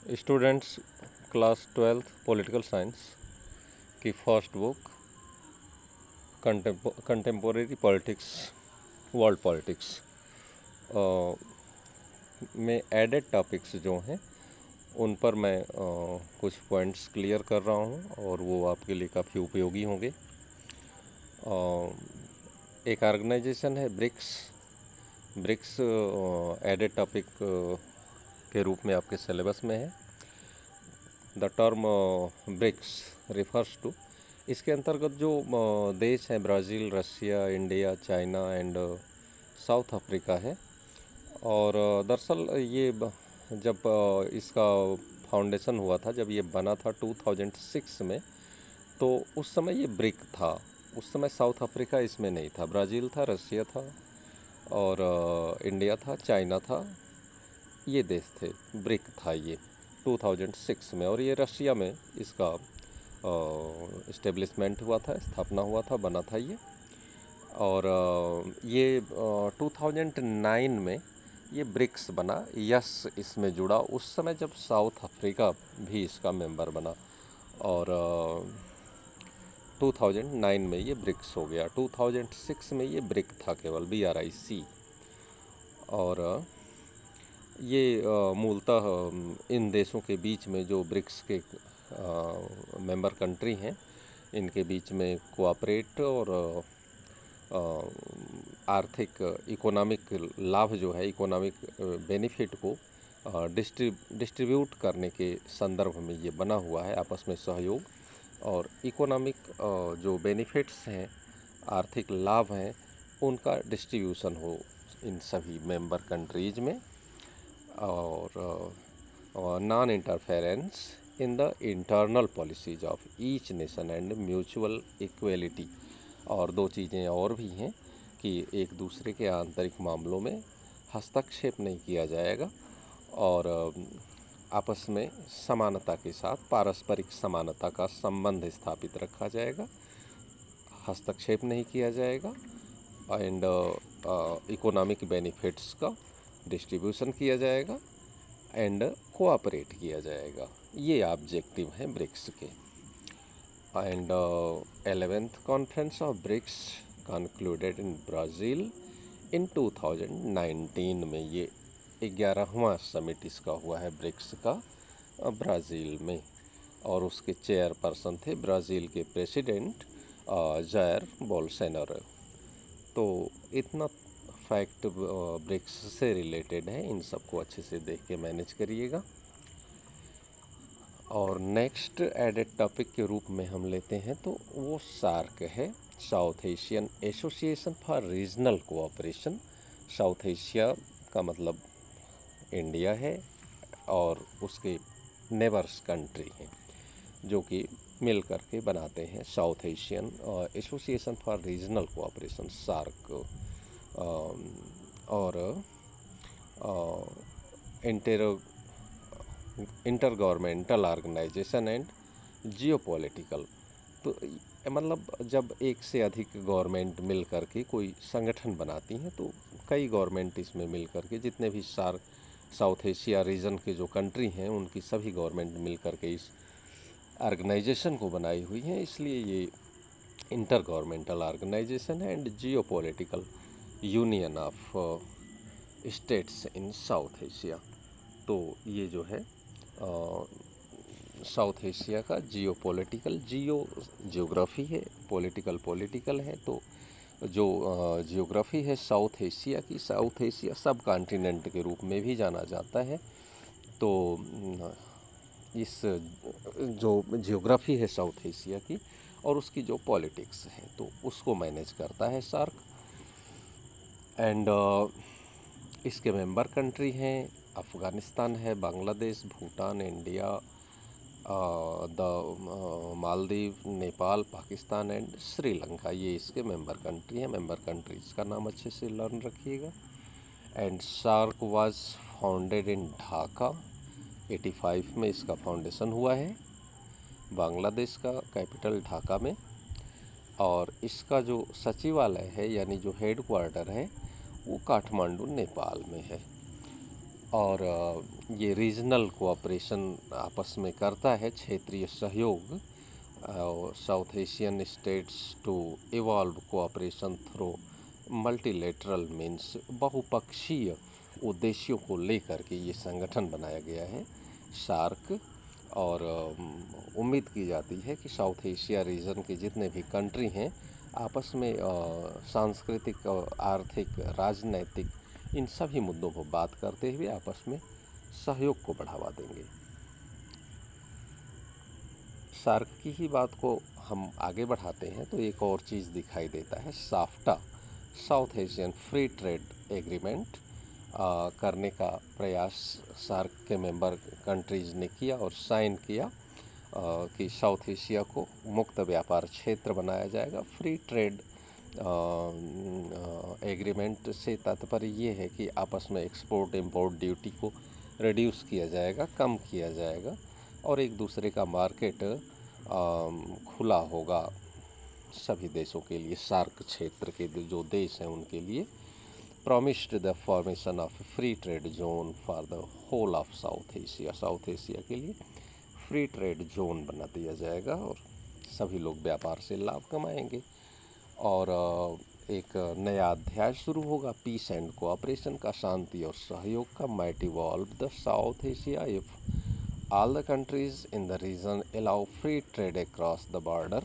Students class 12th political science की first book contemporary politics world politics में added topics जो हैं उन पर मैं कुछ पॉइंट्स क्लियर कर रहा हूं और वो आपके लिए काफ़ी उपयोगी होंगे। एक ऑर्गेनाइजेशन है ब्रिक्स एडेड टॉपिक के रूप में आपके सिलेबस में है। The term BRICS refers to, इसके अंतर्गत जो देश हैं Brazil, Russia, India, China and South Africa है। और दरअसल ये जब इसका फाउंडेशन हुआ था, जब ये बना था 2006 में, तो उस समय ये ब्रिक था। उस समय साउथ अफ्रीका इसमें नहीं था, ब्राज़ील था, रशिया था और इंडिया था, चाइना था, ये देश थे। ब्रिक था ये 2006 में, और ये रशिया में इसका इस्टेब्लिशमेंट हुआ था, स्थापना हुआ था, बना था ये। और ये 2009 में ये ब्रिक्स बना, यस इसमें जुड़ा उस समय जब साउथ अफ्रीका भी इसका मेंबर बना, और 2009 में ये ब्रिक्स हो गया। 2006 में ये ब्रिक था केवल, BRIC। और ये मूलतः इन देशों के बीच में जो ब्रिक्स के मेंबर कंट्री हैं, इनके बीच में कोऑपरेट और आर्थिक इकोनॉमिक लाभ जो है, इकोनॉमिक बेनिफिट को डिस्ट्रीब्यूट करने के संदर्भ में ये बना हुआ है, आपस में सहयोग और इकोनॉमिक जो बेनिफिट्स हैं, आर्थिक लाभ हैं, उनका डिस्ट्रीब्यूशन हो इन सभी मेंबर कंट्रीज में। और non interference in the internal policies of each nation and mutual equality. और दो चीज़ें और भी हैं कि एक दूसरे के आंतरिक मामलों में हस्तक्षेप नहीं किया जाएगा और आपस में समानता के साथ पारस्परिक समानता का संबंध स्थापित रखा जाएगा, हस्तक्षेप नहीं किया जाएगा एंड इकोनॉमिक बेनिफिट्स का डिस्ट्रीब्यूशन किया जाएगा एंड कोऑपरेट किया जाएगा। ये ऑब्जेक्टिव हैं ब्रिक्स के। And 11th conference of BRICS concluded in Brazil in 2019 में, ये 11वां समिट इसका हुआ है ब्रिक्स का ब्राज़ील में, और उसके चेयरपर्सन थे ब्राज़ील के प्रेसिडेंट जायर बोल्सोनारो। तो इतना फैक्ट ब्रिक्स से रिलेटेड है, इन सबको अच्छे से देख के मैनेज करिएगा। और नेक्स्ट एडेड टॉपिक के रूप में हम लेते हैं तो वो सार्क है, south Asian association for regional cooperation. South Asia का मतलब इंडिया है और उसके नेबर्स कंट्री हैं जो कि मिल करके बनाते हैं south Asian association for regional cooperation, SAARC. और inter governmental organization and geopolitical. तो मतलब जब एक से अधिक गवर्नमेंट मिल करके कोई संगठन बनाती हैं, तो कई गवर्नमेंट इसमें मिल करके, जितने भी साउथ एशिया रीजन के जो कंट्री हैं, उनकी सभी गवर्नमेंट मिल करके इस ऑर्गेनाइजेशन को बनाई हुई हैं, इसलिए ये इंटर गवर्नमेंटल ऑर्गेनाइजेशन है and geopolitical union of states in south Asia. तो ये जो है साउथ एशिया का जियोपॉलिटिकल, जियोग्राफी है, पॉलिटिकल है। तो जो जियोग्राफी है साउथ एशिया की, साउथ एशिया सब कॉन्टिनेंट के रूप में भी जाना जाता है। तो इस जो जियोग्राफी है साउथ एशिया की और उसकी जो पॉलिटिक्स है, तो उसको मैनेज करता है सार्क। एंड इसके मेंबर कंट्री हैं अफ़गानिस्तान है, बांग्लादेश, भूटान, इंडिया, मालदीव, नेपाल, पाकिस्तान एंड श्रीलंका। ये इसके मेंबर कंट्री हैं। मेंबर कंट्रीज़ का नाम अच्छे से लर्न रखिएगा। And SAARC was founded in Dhaka, 85 में इसका फाउंडेशन हुआ है, बांग्लादेश का कैपिटल ढाका में। और इसका जो सचिवालय है, यानी जो हेड क्वार्टर है, वो काठमांडू नेपाल में है। और ये रीजनल कोऑपरेशन आपस में करता है, क्षेत्रीय सहयोग, South Asian states to evolve cooperation through multilateral means. बहुपक्षीय उद्देश्यों को लेकर के ये संगठन बनाया गया है सार्क। और उम्मीद की जाती है कि साउथ एशिया रीजन के जितने भी कंट्री हैं आपस में सांस्कृतिक, आर्थिक, राजनैतिक, इन सभी मुद्दों को बात करते हुए आपस में सहयोग को बढ़ावा देंगे। सार्क की ही बात को हम आगे बढ़ाते हैं तो एक और चीज़ दिखाई देता है, SAFTA, south Asian free trade agreement करने का प्रयास सार्क के मेंबर कंट्रीज़ ने किया और साइन किया कि साउथ एशिया को मुक्त व्यापार क्षेत्र बनाया जाएगा। फ्री ट्रेड एग्रीमेंट से तात्पर्य ये है कि आपस में एक्सपोर्ट इंपोर्ट ड्यूटी को रिड्यूस किया जाएगा, कम किया जाएगा और एक दूसरे का मार्केट खुला होगा सभी देशों के लिए, सार्क क्षेत्र के जो देश हैं उनके लिए। Promised the formation of free trade zone for the whole of South Asia, South Asia के लिए फ्री ट्रेड जोन बना दिया जाएगा और सभी लोग व्यापार से लाभ कमाएंगे। और एक नया अध्याय शुरू होगा, पीस एंड कोऑपरेशन का, शांति और सहयोग का। Might evolve the south Asia if all the countries in the region allow free trade across the border.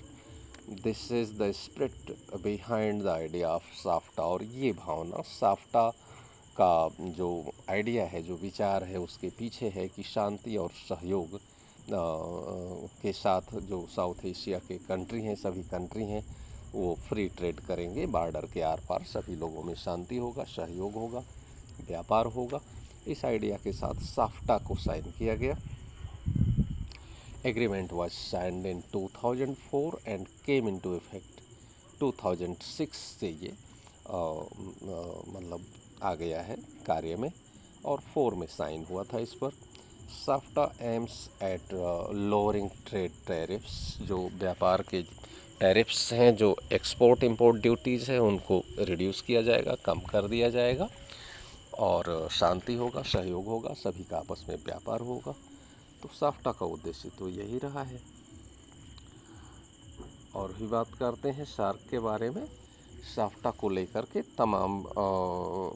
This is the spirit behind the idea of SAFTA। और ये भावना साफ्टा का जो idea है, जो विचार है, उसके पीछे है कि शांति और सहयोग के साथ जो साउथ एशिया के कंट्री हैं, सभी कंट्री हैं, वो फ्री ट्रेड करेंगे, बॉर्डर के आर पार सभी लोगों में शांति होगा, सहयोग होगा, व्यापार होगा। इस आइडिया के साथ साफ्टा को साइन किया गया। Agreement was signed in 2004 and came into effect 2006 से ये मतलब आ गया है कार्य में और 4 में साइन हुआ था इस पर। SAFTA aims at lowering trade tariffs, जो व्यापार के टैरिफ्स हैं, जो एक्सपोर्ट इंपोर्ट ड्यूटीज़ हैं, उनको रिड्यूस किया जाएगा, कम कर दिया जाएगा और शांति होगा, सहयोग होगा, सभी का आपस में व्यापार होगा। तो साफ्टा का उद्देश्य तो यही रहा है। और भी बात करते हैं सार्क के बारे में। साफ्टा को लेकर के तमाम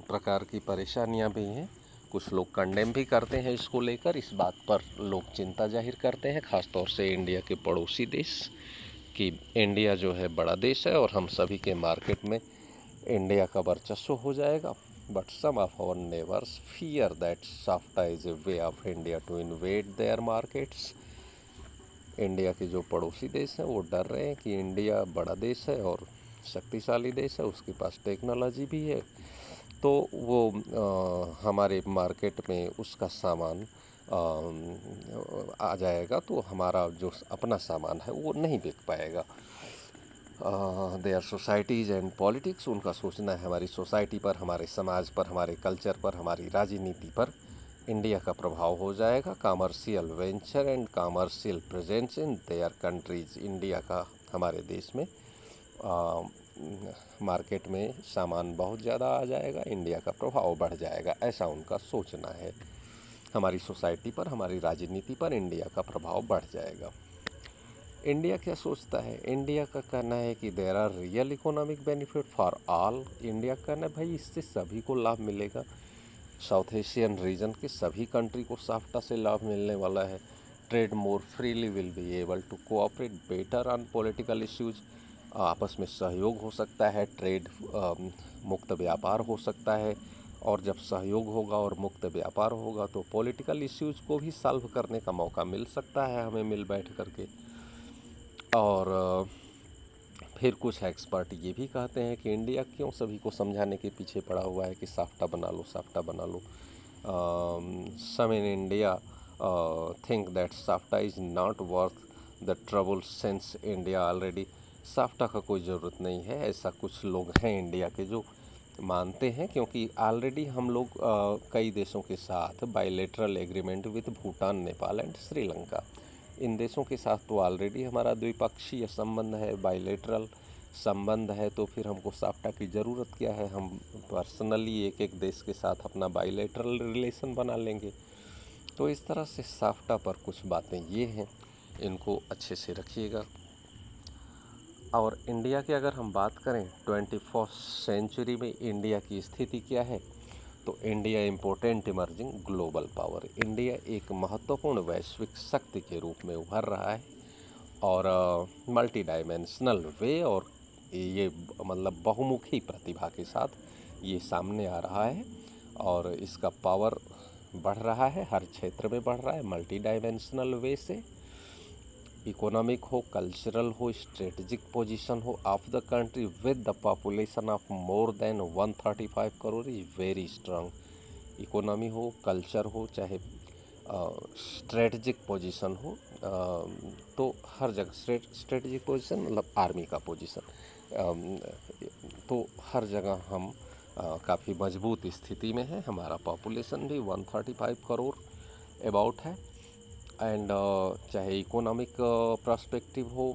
प्रकार की परेशानियां भी हैं, कुछ लोग कंडेम भी करते हैं इसको लेकर। इस बात पर लोग चिंता जाहिर करते हैं, ख़ासतौर से इंडिया के पड़ोसी देश, कि इंडिया जो है बड़ा देश है और हम सभी के मार्केट में इंडिया का वर्चस्व हो जाएगा। But some of our neighbors fear that SAFTA is a way of India to invade their markets। India के जो पड़ोसी देश हैं वो डर रहे हैं कि इंडिया बड़ा देश है और शक्तिशाली देश है, उसके पास टेक्नोलॉजी भी है, तो वो हमारे मार्केट में उसका सामान आ जाएगा तो हमारा जो अपना सामान है वो नहीं बिक पाएगा। देयर सोसाइटीज़ एंड पॉलिटिक्स, उनका सोचना है हमारी सोसाइटी पर, हमारे समाज पर, हमारे कल्चर पर, हमारी राजनीति पर इंडिया का प्रभाव हो जाएगा। Commercial venture and commercial presence in their countries, India का हमारे देश में मार्केट में सामान बहुत ज़्यादा आ जाएगा, इंडिया का प्रभाव बढ़ जाएगा, ऐसा उनका सोचना है। हमारी सोसाइटी पर, हमारी राजनीति पर इंडिया का प्रभाव बढ़ जाएगा। इंडिया क्या सोचता है? इंडिया का कहना है कि there are real economic benefit for all. India का कहना है भाई इससे सभी को लाभ मिलेगा, साउथ एशियन रीजन के सभी कंट्री को साफ्टा से लाभ मिलने वाला है। Trade more freely, will be able to cooperate better on political issues, आपस में सहयोग हो सकता है, ट्रेड मुक्त व्यापार हो सकता है, और जब सहयोग होगा और मुक्त व्यापार होगा तो पॉलिटिकल इश्यूज को भी सॉल्व करने का मौका मिल सकता है हमें मिल बैठ करके। और फिर कुछ एक्सपर्ट ये भी कहते हैं कि इंडिया क्यों सभी को समझाने के पीछे पड़ा हुआ है कि साफ्टा बना लो, साफ्टा बना लो। Some in India think that SAFTA is not worth the trouble since India already, SAFTA का कोई ज़रूरत नहीं है, ऐसा कुछ लोग हैं इंडिया के जो मानते हैं, क्योंकि ऑलरेडी हम लोग कई देशों के साथ bilateral agreement with Bhutan, Nepal and Sri Lanka, इन देशों के साथ तो ऑलरेडी हमारा द्विपक्षीय संबंध है, बायलैटरल संबंध है तो फिर हमको साफ्टा की ज़रूरत क्या है। हम पर्सनली एक एक देश के साथ अपना बायलैटरल रिलेशन बना लेंगे। तो इस तरह से साफ्टा पर कुछ बातें ये हैं, इनको अच्छे से रखिएगा। और इंडिया की अगर हम बात करें 21st सेंचुरी में इंडिया की स्थिति क्या है, तो India important emerging global power, India एक महत्वपूर्ण वैश्विक शक्ति के रूप में उभर रहा है और मल्टी डायमेंशनल वे और ये मतलब बहुमुखी प्रतिभा के साथ ये सामने आ रहा है और इसका पावर बढ़ रहा है, हर क्षेत्र में बढ़ रहा है मल्टी डायमेंशनल वे से। इकोनॉमिक हो, कल्चरल हो, स्ट्रेटजिक पोजीशन हो of the country with the population of more than 135 crore is very strong. Economy हो, कल्चर हो, चाहे स्ट्रेटजिक पोजीशन हो, तो हर जगह स्ट्रेटजिक पोजीशन मतलब आर्मी का पोजीशन, तो हर जगह हम काफ़ी मजबूत स्थिति में है। हमारा पॉपुलेशन भी 135 करोड़ अबाउट है एंड चाहे इकोनॉमिक पर्सपेक्टिव हो,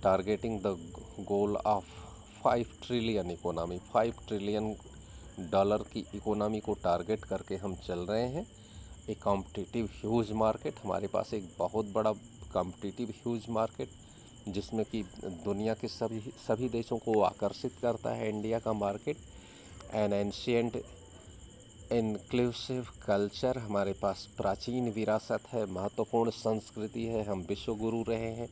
targeting the goal of 5 trillion economy, 5 trillion dollar की इकोनॉमी को टारगेट करके हम चल रहे हैं। एक कॉम्पिटिटिव ह्यूज मार्केट, हमारे पास एक बहुत बड़ा कॉम्पिटिटिव ह्यूज मार्केट जिसमें कि दुनिया के सभी देशों को आकर्षित करता है इंडिया का market. N ancient inclusive culture, हमारे पास प्राचीन विरासत है, महत्वपूर्ण संस्कृति है, हम विश्व गुरु रहे हैं।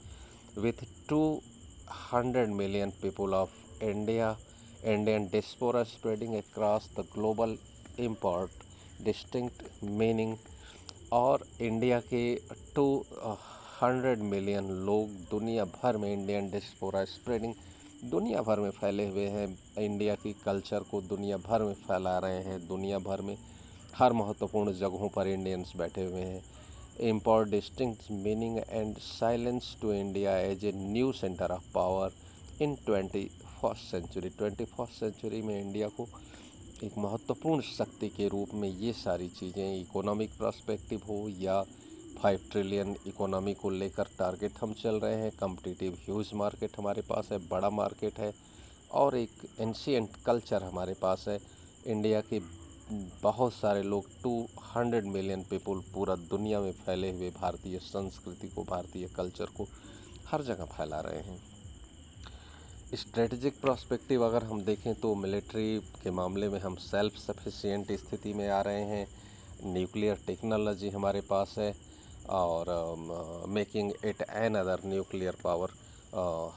With 200 million people of Indian diaspora spreading across the global import distinct meaning, और इंडिया के 200 मिलियन लोग दुनिया भर में इंडियन डिस्पोरा स्प्रेडिंग दुनिया भर में फैले हुए हैं, इंडिया की कल्चर को दुनिया भर में फैला रहे हैं। दुनिया भर में हर महत्वपूर्ण जगहों पर इंडियंस बैठे हुए हैं। Import distinct meaning and silence to India as a new centre of power in 21st century. 21st century में इंडिया को एक महत्वपूर्ण शक्ति के रूप में ये सारी चीज़ें, इकोनॉमिक पर्सपेक्टिव हो या 5 ट्रिलियन इकोनॉमी को लेकर टारगेट हम चल रहे हैं। कॉम्पिटिटिव ह्यूज मार्केट हमारे पास है, बड़ा मार्केट है, और एक एंशिएंट कल्चर हमारे पास है। इंडिया के बहुत सारे लोग 200 मिलियन पीपल पूरा दुनिया में फैले हुए भारतीय संस्कृति को, भारतीय कल्चर को हर जगह फैला रहे हैं। स्ट्रेटजिक पर्सपेक्टिव अगर हम देखें तो मिलिट्री के मामले में हम सेल्फ सफिशिएंट स्थिति में आ रहे हैं। न्यूक्लियर टेक्नोलॉजी हमारे पास है और making it an other nuclear power,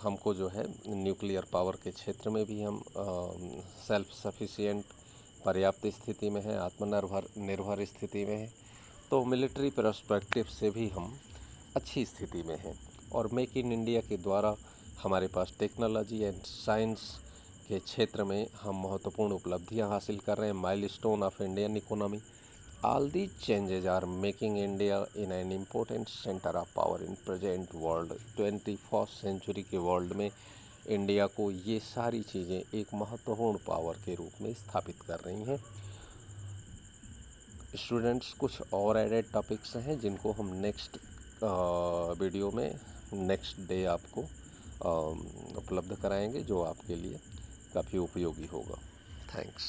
हमको जो है न्यूक्लियर पावर के क्षेत्र में भी हम सेल्फ सफिशिएंट पर्याप्त स्थिति में है, आत्मनिर्भर स्थिति में है। तो मिलिट्री पर्सपेक्टिव से भी हम अच्छी स्थिति में हैं। और मेक इन इंडिया के द्वारा हमारे पास टेक्नोलॉजी एंड साइंस के क्षेत्र में हम महत्वपूर्ण उपलब्धियां हासिल कर रहे हैं। Milestone of Indian economy, all these changes are making India in an important centre of power in present world. 21st century के वर्ल्ड में इंडिया को ये सारी चीज़ें एक महत्वपूर्ण पावर के रूप में स्थापित कर रही हैं। स्टूडेंट्स, कुछ और एडेड टॉपिक्स हैं जिनको हम नेक्स्ट वीडियो में नेक्स्ट डे आपको उपलब्ध कराएंगे, जो आपके लिए काफ़ी उपयोगी होगा। थैंक्स।